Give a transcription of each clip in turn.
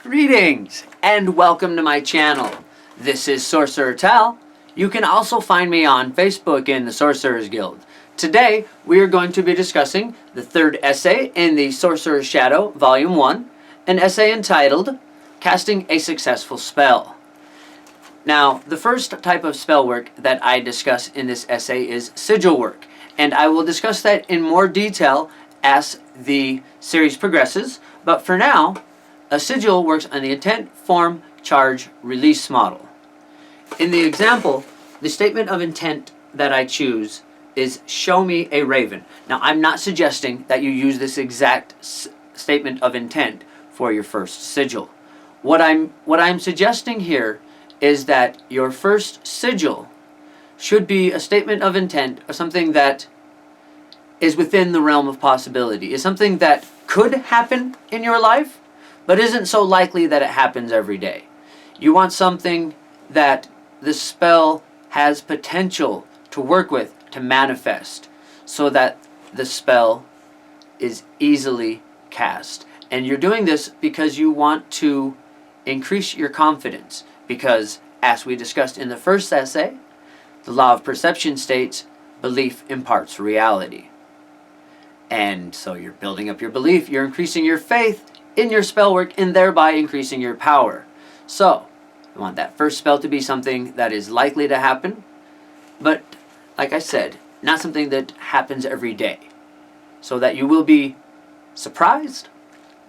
Greetings and welcome to my channel. This is Sorcerer Tal. You can also find me on Facebook in the Sorcerer's Guild. Today we are going to be discussing the third essay in the Sorcerer's Shadow, Volume 1, an essay entitled Casting a Successful Spell. Now, the first type of spell work that I discuss in this essay is sigil work, and I will discuss that in more detail as the series progresses, but for now, a sigil works on the intent, form, charge, release model. In the example, the statement of intent that I choose is show me a raven. Now, I'm not suggesting that you use this exact statement of intent for your first sigil. What I'm suggesting here is that your first sigil should be a statement of intent or something that is within the realm of possibility, is something that could happen in your life, but isn't so likely that it happens every day. You want something that the spell has potential to work with, to manifest, so that the spell is easily cast. And you're doing this because you want to increase your confidence, because, as we discussed in the first essay, the law of perception states belief imparts reality. And so you're building up your belief, you're increasing your faith in your spell work, and thereby increasing your power. So, you want that first spell to be something that is likely to happen, but, like I said, not something that happens every day. So that you will be surprised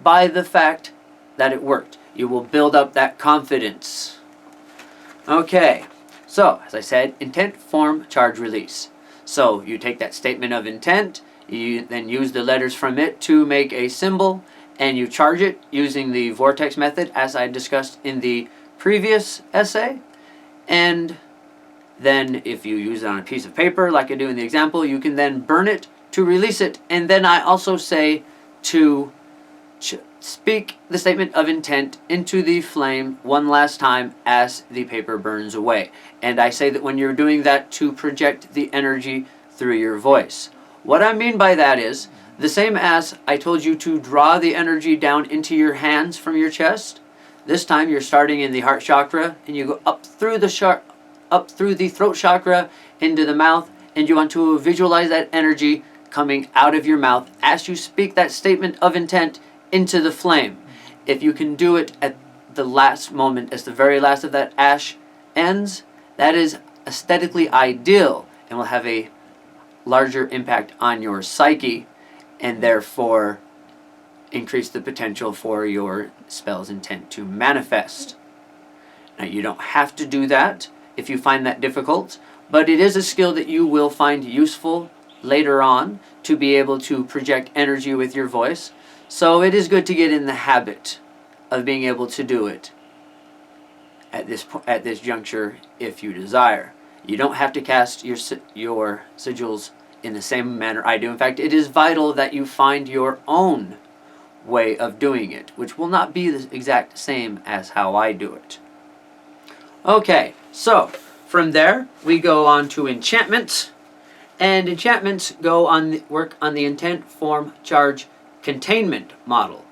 by the fact that it worked. You will build up that confidence. Okay, so, as I said, intent, form, charge, release. So, you take that statement of intent, you then use the letters from it to make a symbol, and you charge it using the vortex method as I discussed in the previous essay. And then if you use it on a piece of paper like I do in the example, you can then burn it to release it. And then I also say to speak the statement of intent into the flame one last time as the paper burns away. And I say that when you're doing that, to project the energy through your voice. What I mean by that is the same as I told you to draw the energy down into your hands from your chest. This time you're starting in the heart chakra, and you go up through the throat chakra into the mouth, and you want to visualize that energy coming out of your mouth as you speak that statement of intent into the flame. If you can do it at the last moment, as the very last of that ash ends, that is aesthetically ideal and will have a larger impact on your psyche, and therefore increase the potential for your spell's intent to manifest. Now, you don't have to do that if you find that difficult, but it is a skill that you will find useful later on to be able to project energy with your voice. So it is good to get in the habit of being able to do it at this juncture if you desire. You don't have to cast your sigils in the same manner I do. In fact, it is vital that you find your own way of doing it, which will not be the exact same as how I do it. Okay, so from there we go on to enchantments, and enchantments work on the intent, form, charge, containment model.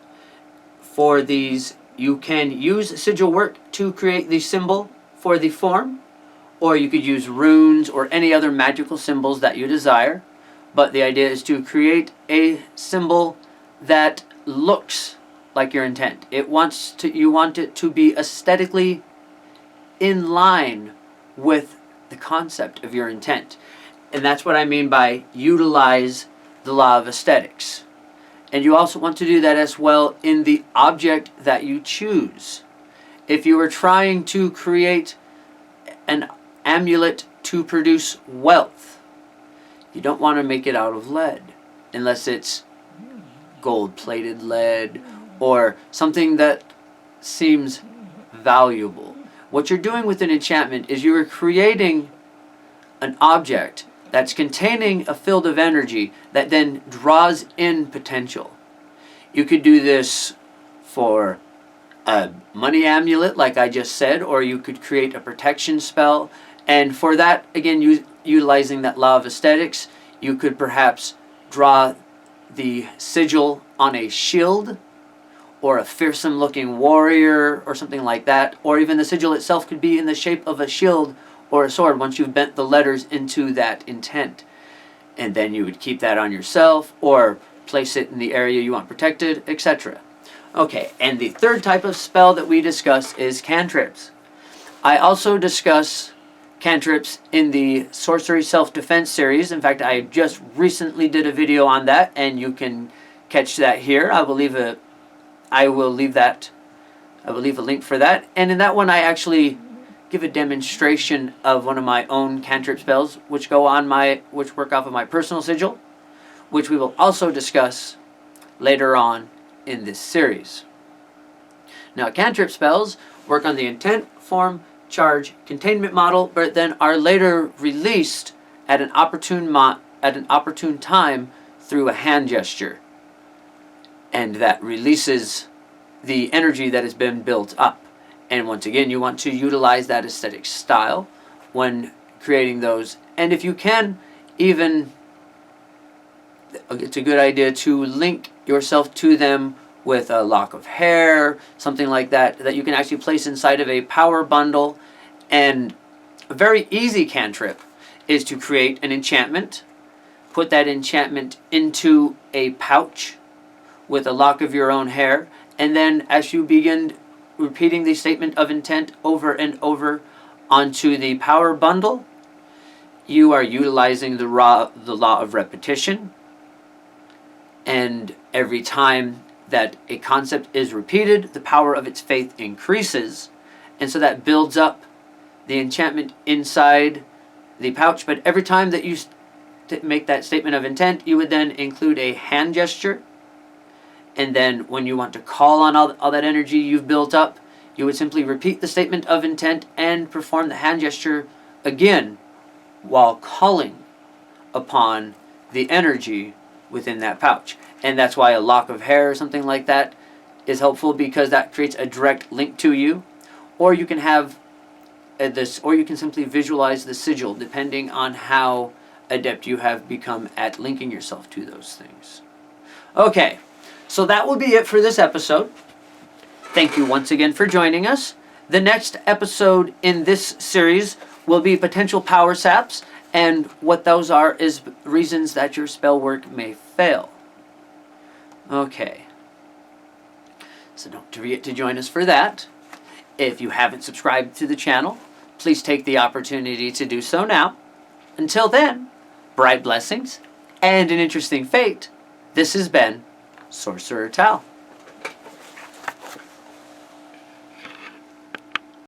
For these, you can use sigil work to create the symbol for the form, or you could use runes or any other magical symbols that you desire. But the idea is to create a symbol that looks like your intent. You want it to be aesthetically in line with the concept of your intent. And that's what I mean by utilize the law of aesthetics. And you also want to do that as well in the object that you choose. If you are trying to create an amulet to produce wealth, you don't want to make it out of lead unless it's gold-plated lead or something that seems valuable. What you're doing with an enchantment is you are creating an object that's containing a field of energy that then draws in potential. You could do this for a money amulet, like I just said, or you could create a protection spell. And for that, again, utilizing that law of aesthetics, you could perhaps draw the sigil on a shield, or a fearsome looking warrior or something like that, or even the sigil itself could be in the shape of a shield or a sword once you've bent the letters into that intent. And then you would keep that on yourself or place it in the area you want protected, etc. Okay, and the third type of spell that we discuss is cantrips. I also discuss cantrips in the Sorcery Self-Defense series. In fact, I just recently did a video on that, and you can catch that here. I will leave a link for that. And in that one, I actually give a demonstration of one of my own cantrip spells, which work off of my personal sigil, which we will also discuss later on in this series. Now, cantrip spells work on the intent, form, charge, containment model, but then are later released at an opportune time through a hand gesture, and that releases the energy that has been built up. And once again, you want to utilize that aesthetic style when creating those. And if you can, even, it's a good idea to link yourself to them with a lock of hair, something like that, that you can actually place inside of a power bundle. And a very easy cantrip is to create an enchantment, put that enchantment into a pouch with a lock of your own hair, and then as you begin repeating the statement of intent over and over onto the power bundle, you are utilizing the law of repetition. And every time that a concept is repeated, the power of its faith increases. And so that builds up the enchantment inside the pouch. But every time that you make that statement of intent, you would then include a hand gesture. And then when you want to call on all that energy you've built up, you would simply repeat the statement of intent and perform the hand gesture again while calling upon the energy within that pouch. And that's why a lock of hair or something like that is helpful, because that creates a direct link to you. Or you can have or you can simply visualize the sigil, depending on how adept you have become at linking yourself to those things. Okay, so that will be it for this episode. Thank you once again for joining us. The next episode in this series will be potential power saps, and what those are is reasons that your spell work may fail. Okay, so don't forget to join us for that. If you haven't subscribed to the channel, please take the opportunity to do so now. Until then, bright blessings and an interesting fate. This has been Sorcerer Tal.